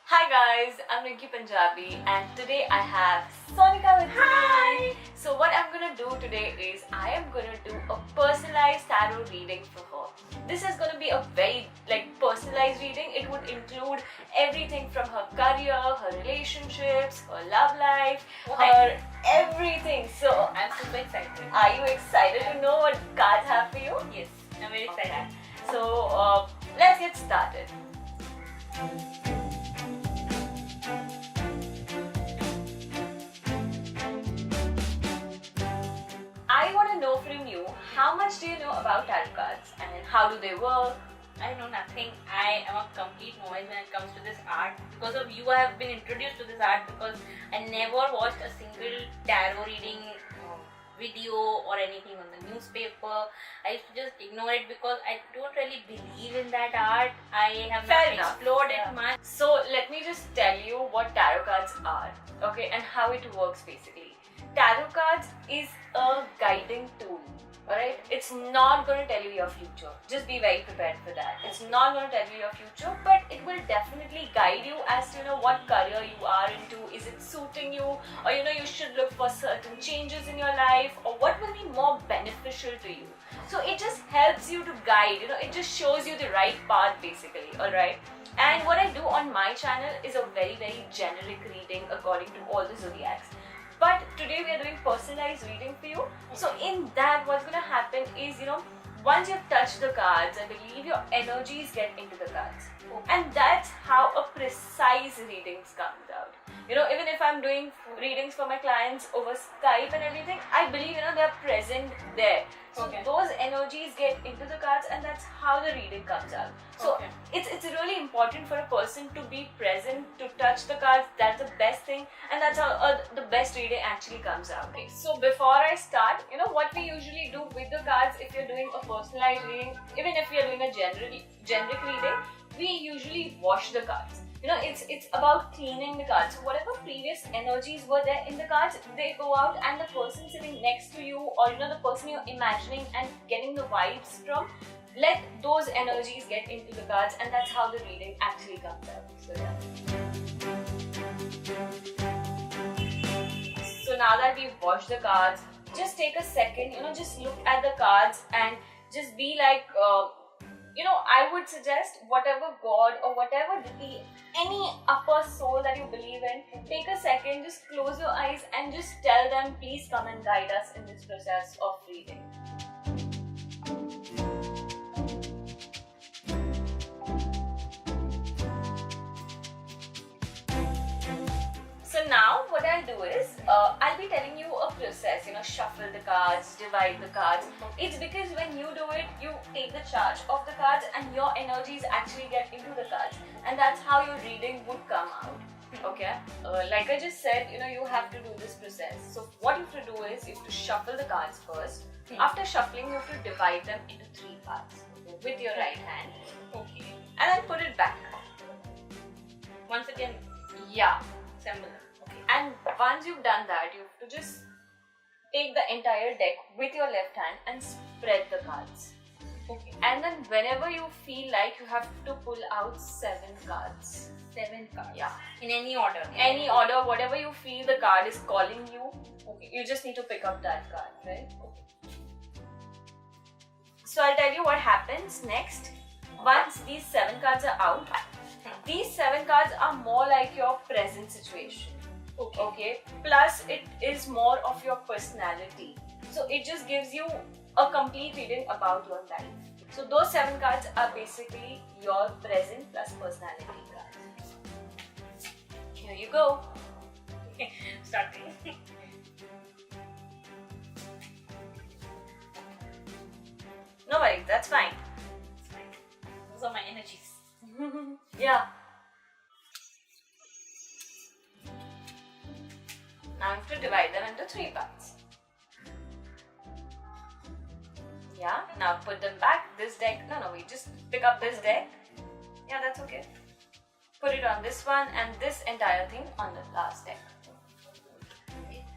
Hi guys, I'm Rinky Punjabi and today I have Sonika with me. So what I'm gonna do today is I am gonna do a personalized tarot reading for her. This is gonna be a very personalized reading. It would include everything from her career, her relationships, her love life, her everything. So I'm super excited. are you excited to know what cards have for you? Yes, I'm very excited. Okay. So let's get started. I want to know from you, how much do you know about tarot cards and how do they work? I know nothing. I am a complete novice when it comes to this art. Because of you, I have been introduced to this art because I never watched a single tarot reading video or anything on the newspaper. I used to just ignore it because I don't really believe in that art. I have not explored it much. So let me just tell you what tarot cards are, okay, and how it works basically. Tarot cards is a guiding tool. Alright, it's not going to tell you your future. Just be very prepared for that. It's not going to tell you your future, but it will definitely guide you as to what career you are into. Is it suiting you, or you should look for certain changes in your life, or what will be more beneficial to you. So it just helps you to guide. It just shows you the right path basically. Alright. And what I do on my channel is a very generic reading according to all the zodiacs. But today we are doing personalized reading for you. So in that, what's going to happen is, once you've touched the cards, I believe your energies get into the cards. And that's how a precise readings comes out. Even if I'm doing readings for my clients over Skype and everything, I believe, they're present there. So those energies get into the cards and that's how the reading comes out. So it's really important for a person to be present, to touch the cards. That's the best thing, and that's how the best reading actually comes out. Okay, so before I start, what we usually do with the cards, if you're doing a personalized reading, even if you're doing a generic reading, we usually wash the cards. It's about cleaning the cards. So whatever previous energies were there in the cards, they go out, and the person sitting next to you, or the person you're imagining and getting the vibes from, let those energies get into the cards, and that's how the reading actually comes out. So yeah. So now that we've washed the cards, just take a second, just look at the cards and just be like, I would suggest whatever God or whatever any upper soul that you believe in, take a second, just close your eyes and just tell them, please come and guide us in this process of reading. So now what I'll do is, I'll be telling you a process, shuffle the cards, divide the cards. It's because when you do it, you take the charge of the cards and your energies actually get into the cards. And that's how your reading would come out. Okay? Like I just said, you have to do this process. So what you have to do is, you have to shuffle the cards first. After shuffling, you have to divide them into 3 parts with your right hand. Okay. And then put it back. Once again, yeah. assemble them. And once you've done that, you have to just take the entire deck with your left hand and spread the cards. Okay. And then whenever you feel like, you have to pull out 7 cards. 7 cards. Yeah. In any order. Any order, whatever you feel the card is calling you. Okay. You just need to pick up that card, right? Okay. So I'll tell you what happens next. Once these 7 cards are out, these 7 cards are more like your present situation. Okay. Plus, it is more of your personality. So it just gives you a complete reading about your life. So those 7 cards are basically your present plus personality cards. Here you go. Okay. Starting. No worries, that's fine. Those are my energies. Yeah. Now you have to divide them into 3 parts. Yeah, now put them back. This deck, wait, just pick up this deck. Yeah, that's okay. Put it on this one and this entire thing on the last deck.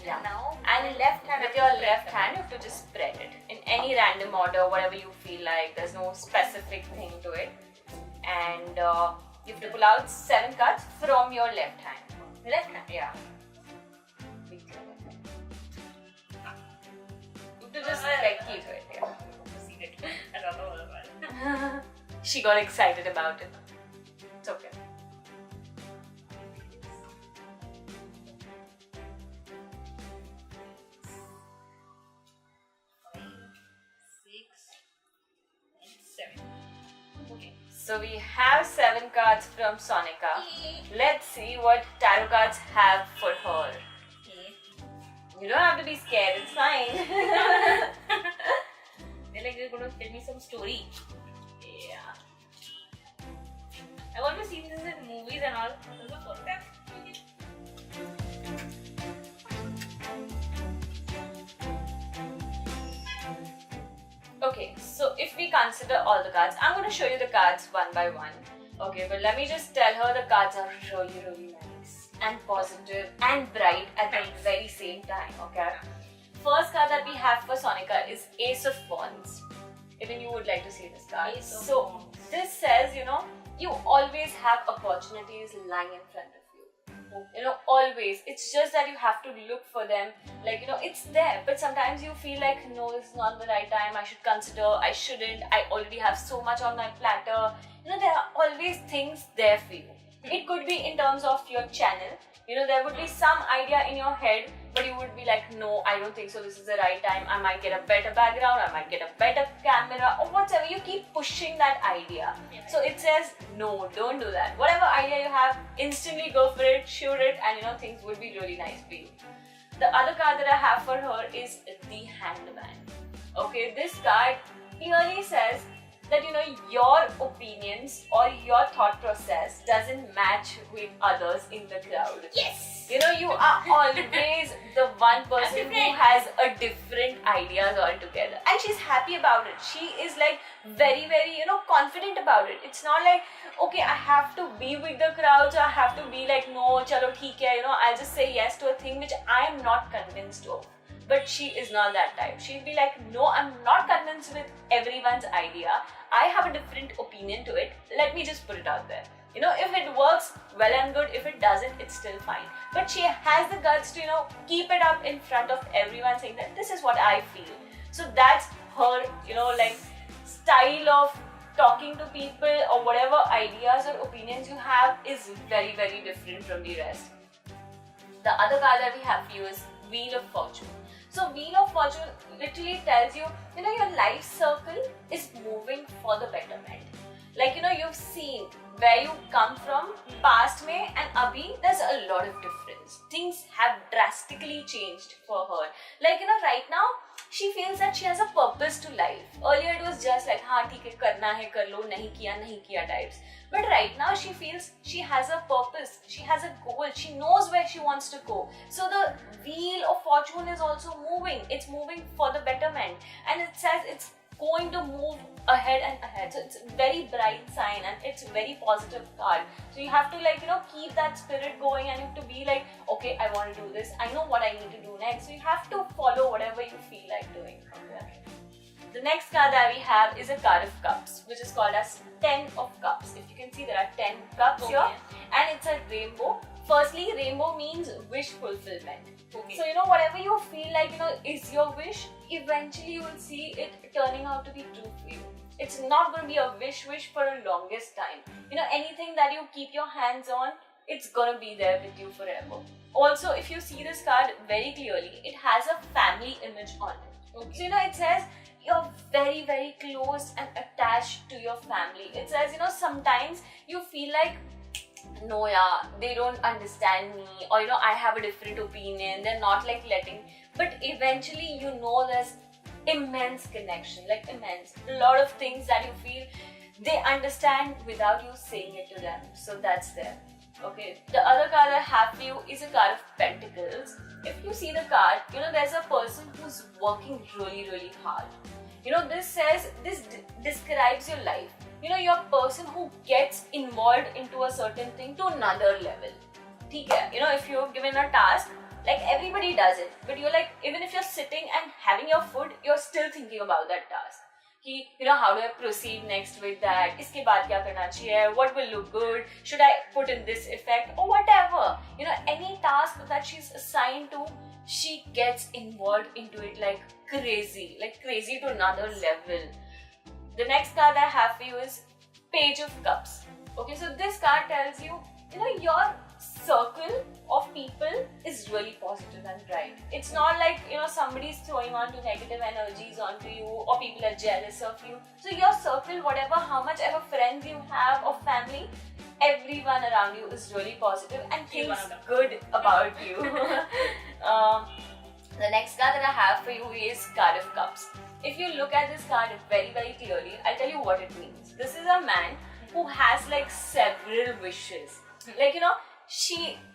Yeah. Now, and with your left hand, you have to just spread it in any random order, whatever you feel like. There's no specific thing to it. And you have to pull out 7 cards from your left hand. Left hand. Yeah. You have to just like keep it. Yeah. See it. I don't know about it. She got excited about it. It's okay. So we have 7 cards from Sonika. Let's see what tarot cards have for her. You don't have to be scared, it's fine. They're like, they're going to tell me some story. Yeah. I've always seen this in movies and all. This is the first time. Okay, so if we consider all the cards, I'm going to show you the cards one by one. Okay, but let me just tell her the cards are really, really nice and positive and bright at the very same time. Okay. First card that we have for Sonika is Ace of Wands. Even you would like to see this card. So this says, you always have opportunities lying in front of you. Always. It's just that you have to look for them. Like, it's there. But sometimes you feel like, no, this is not the right time. I should consider. I shouldn't. I already have so much on my platter. There are always things there for you. It could be in terms of your channel. There would be some idea in your head, but you would be like, no, I don't think so. This is the right time. I might get a better background. I might get a better camera or whatever. You keep pushing that idea. So it says, no, don't do that. Whatever idea you have, instantly go for it, shoot it, and things would be really nice for you. The other card that I have for her is the Hangman. Okay, this card clearly says that your opinions or your thought process doesn't match with others in the crowd. Yes! You are always the one person who has a different ideas altogether, and she's happy about it. She is like very, very confident about it. It's not like, okay, I have to be with the crowd, so I have to be like, no, chalo theek hai, I'll just say yes to a thing which I am not convinced of. But she is not that type. She'll be like, no, I'm not convinced with everyone's idea. I have a different opinion to it. Let me just put it out there. If it works, well and good. If it doesn't, it's still fine. But she has the guts to, keep it up in front of everyone saying that this is what I feel. So that's her, like style of talking to people or whatever ideas or opinions you have is very, very different from the rest. The other card that we have for you is Wheel of Fortune. So Wheel of Fortune literally tells you, your life circle is moving for the betterment. Like, you've seen where you come from, past mein and abhi, there's a lot of difference. Things have drastically changed for her. Like, right now, she feels that she has a purpose to life. Earlier it was just like, haan, theek hai, karna hai, kar lo, nahi kiya types. But right now she feels she has a purpose, she has a goal, she knows where she wants to go. So the Wheel of Fortune is also moving. It's moving for the betterment. And it says it's going to move ahead and ahead. So it's a very bright sign and it's a very positive card. So you have to keep that spirit going and you have to be like, okay, I want to do this. I know what I need to do next. So you have to follow whatever you feel like doing. Okay. The next card that we have is a card of cups, which is called as 10 of cups. If you can see, there are 10 cups here and it's a rainbow. Firstly, rainbow means wish fulfillment. Okay. So, whatever you feel like, is your wish, eventually you will see it turning out to be true for you. It's not going to be a wish for a longest time. Anything that you keep your hands on, it's going to be there with you forever. Also, if you see this card very clearly, it has a family image on it. Okay. So, it says, you're very, very close and attached to your family. It says, sometimes you feel like, no, yeah, they don't understand me, or I have a different opinion, they're not letting, but eventually there's immense connection, immense. A lot of things that you feel they understand without you saying it to them. So that's there. Okay. The other card I have for you is a card of Pentacles. If you see the card, there's a person who's working really, really hard. This says, this describes your life. You're a person who gets involved into a certain thing to another level. ठीक है? If you're given a task, everybody does it, but you're even if you're sitting and having your food, you're still thinking about that task. कि how do I proceed next with that, इसके बाद क्या करना चाहिए, what will look good, should I put in this effect or whatever, any task that she's assigned to, she gets involved into it like crazy to another level. The next card I have for you is Page of Cups. Okay, so this card tells you, your circle of people is really positive and bright. It's not like, somebody's throwing on to negative energies onto you or people are jealous of you. So your circle, whatever, how much ever friends you have or family, everyone around you is really positive and thinks good about you. The next card that I have for you is Card of Cups. If you look at this card very, very clearly, I'll tell you what it means. This is a man who has like several wishes. Like,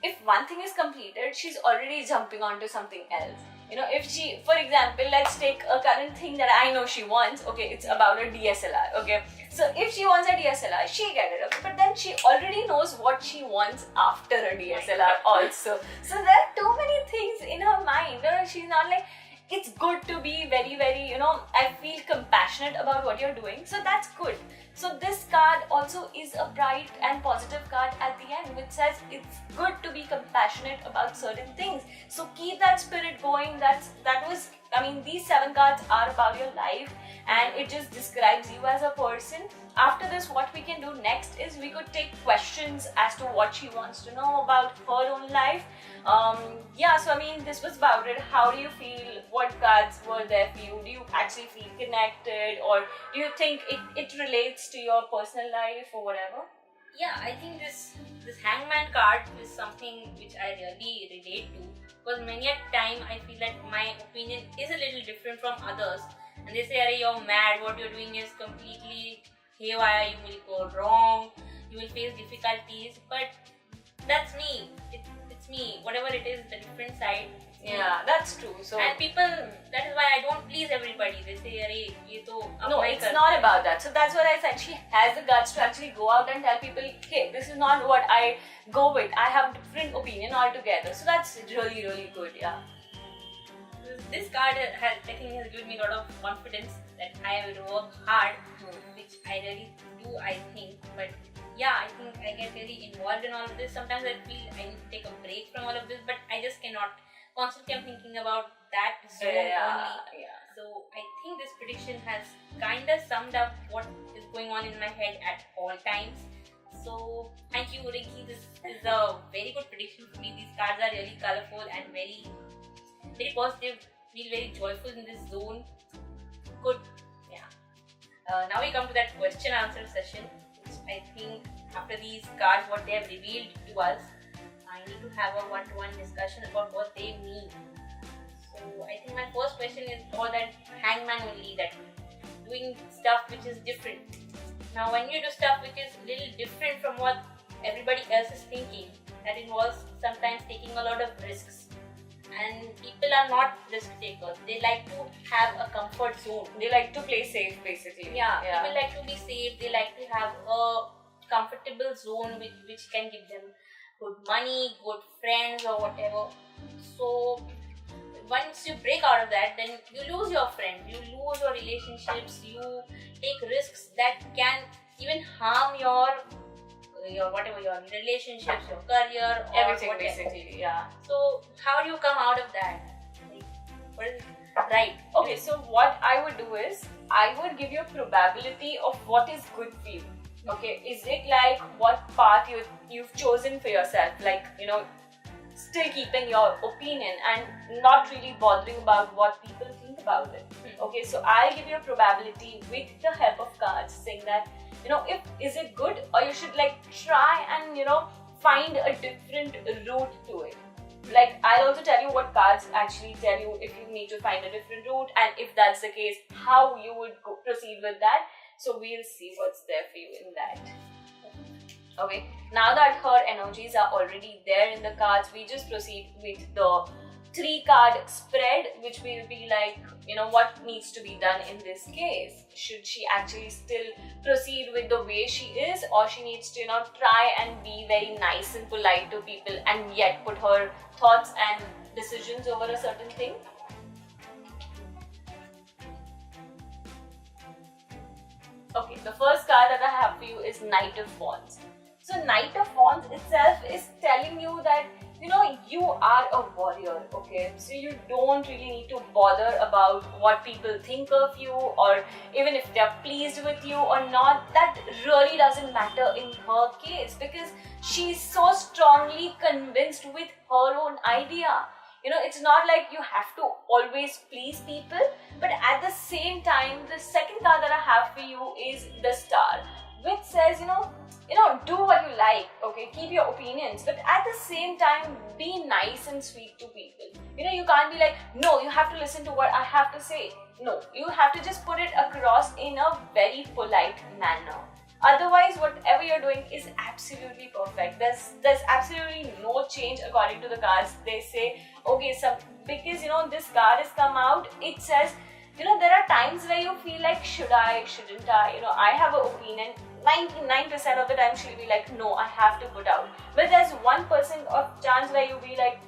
if one thing is completed, she's already jumping onto something else. If she, for example, let's take a current thing that I know she wants. Okay, it's about a DSLR. Okay, so if she wants a DSLR, she get it. Okay, but then she already knows what she wants after a DSLR also. So there are too many things in her mind. She's not like, it's good to be very, very, I feel compassionate about what you're doing. So that's good. So this card also is a bright and positive card at the end, which says it's good to be compassionate about certain things. So keep that spirit going. These 7 cards are about your life and it just describes you as a person. After this, what we can do next is we could take questions as to what she wants to know about her own life. This was about it. How do you feel? What cards were there for you? Do you actually feel connected, or do you think it relates to your personal life or whatever? Yeah, I think this Hangman card is something which I really relate to, because many a time I feel that my opinion is a little different from others, and they say, "Arey, you're mad. What you're doing is completely haywire. You will go wrong. You will face difficulties." But that's me. It's me. Whatever it is, the different side. Yeah, that's true. So and people, that is why I don't please everybody. They say, "Arey, ye to no, it's not about that." So that's what I said. She has the guts to actually go out and tell people, "Hey, this is not what I go with. I have different opinion altogether." So that's really, really good. Yeah. This card has given me a lot of confidence that I will work hard, which I really do, I think. But yeah, I think I get very involved in all of this. Sometimes I feel I need to take a break from all of this, but I just cannot. Constantly I'm thinking about that zone only. Yeah. So I think this prediction has kind of summed up what is going on in my head at all times. So thank you, Rinky. This is a very good prediction for me. These cards are really colorful and very, very positive. Feel very joyful in this zone. Good. Yeah. Now we come to that question answer session, which I think after these cards, what they have revealed to us, I need to have a one-to-one discussion about what they mean. So I think my first question is all that Hangman only, that doing stuff which is different. Now when you do stuff which is a little different from what everybody else is thinking, that involves sometimes taking a lot of risks. And people are not risk takers. They like to have a comfort zone. They like to play safe, basically. Yeah. People like to be safe. They like to have a comfortable zone which can give them good money, good friends or whatever. So once you break out of that, then you lose your friends, you lose your relationships, you take risks that can even harm your whatever, your relationships, your career, or everything whatever. Basically. Yeah. So how do you come out of that? Like, what is it? Right. Okay, so what I would do is I would give you a probability of what is good for you. Okay, is it like what path you've chosen for yourself, like still keeping your opinion and not really bothering about what people think about it. Okay, so I'll give you a probability with the help of cards, saying that if is it good, or you should like try and find a different route to it. Like, I'll also tell you what cards actually tell you if you need to find a different route, and if that's the case, how you would proceed with that. So we'll see what's there for you in that. Okay, now that her energies are already there in the cards, we just proceed with the 3-card spread, which will be like, what needs to be done in this case. Should she actually still proceed with the way she is, or she needs to, try and be very nice and polite to people and yet put her thoughts and decisions over a certain thing? Okay, the first card that I have for you is Knight of Wands. So Knight of Wands itself is telling you that you are a warrior, okay? So you don't really need to bother about what people think of you, or even if they're pleased with you or not. That really doesn't matter in her case, because she's so strongly convinced with her own idea. It's not like you have to always please people, but at the same time, the second card that I have for you is the Star, which says, do what you like, okay? Keep your opinions, but at the same time, be nice and sweet to people. You can't be like, no, you have to listen to what I have to say. No, you have to just put it across in a very polite manner. Otherwise, whatever you're doing is absolutely perfect. There's absolutely no change according to the cards. They say, okay, because this card has come out, it says, there are times where you feel like, should I, shouldn't I? I have an opinion. 99% of the time she'll be like, no, I have to put out. But there's 1% of chance where you'll be like,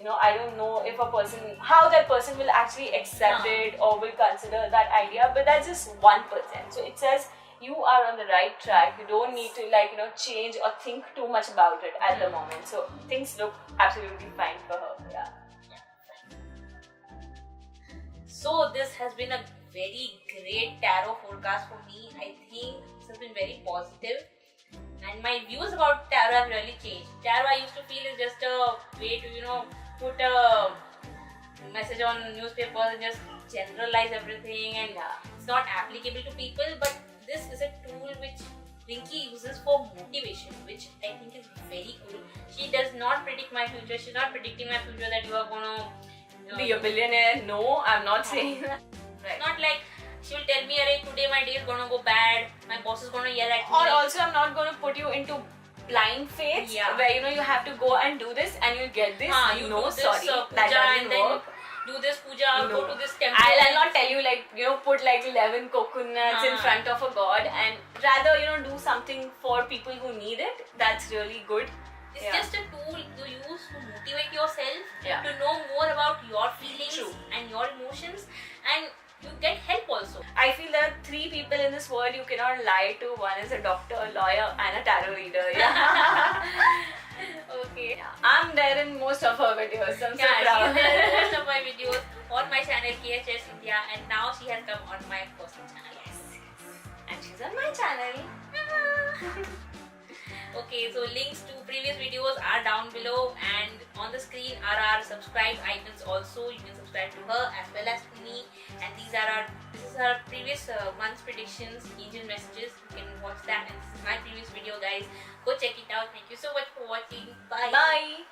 I don't know if how that person will actually accept it or will consider that idea. But that's just 1%. So it says you are on the right track. You don't need to change or think too much about it at the moment. So things look absolutely fine for her. Yeah. So this has been a very great tarot forecast for me. I think this has been very positive, and my views about tarot have really changed. Tarot I used to feel is just a way to put a message on newspapers and just generalize everything, and it's not applicable to people. But this is a tool which Rinky uses for motivation, which I think is very cool. She does not predict my future. She's not predicting my future that you are gonna be a billionaire. No, I'm not saying that. Right. Not like she will tell me, "Arey, today my day is gonna go bad. My boss is gonna yell at me." Or also, I'm not gonna put you into blind faith where you have to go and do this and you'll get this. You no, do this, sorry, that doesn't work. Do this puja, go to this temple. I'll not tell you put 11 coconuts in front of a god, and rather do something for people who need it. That's really good. It's just a tool you use to motivate yourself, to know more about your feelings and your emotions, and you get help also. I feel there are 3 people in this world you cannot lie to. One is a doctor, a lawyer, and a tarot reader. Okay. I'm there in most of her videos, so I'm so She's proud. there in most of my videos on my channel KHS India, and now she has come on my personal channel. Yes. And she's on my channel. Okay, so links to previous videos are down below, and on the screen are our subscribe icons also. You can subscribe to her as well as to me, and this is our previous month's predictions, angel messages. You can watch that, and this is my previous video, guys. Go check it out. Thank you so much for watching. Bye. Bye.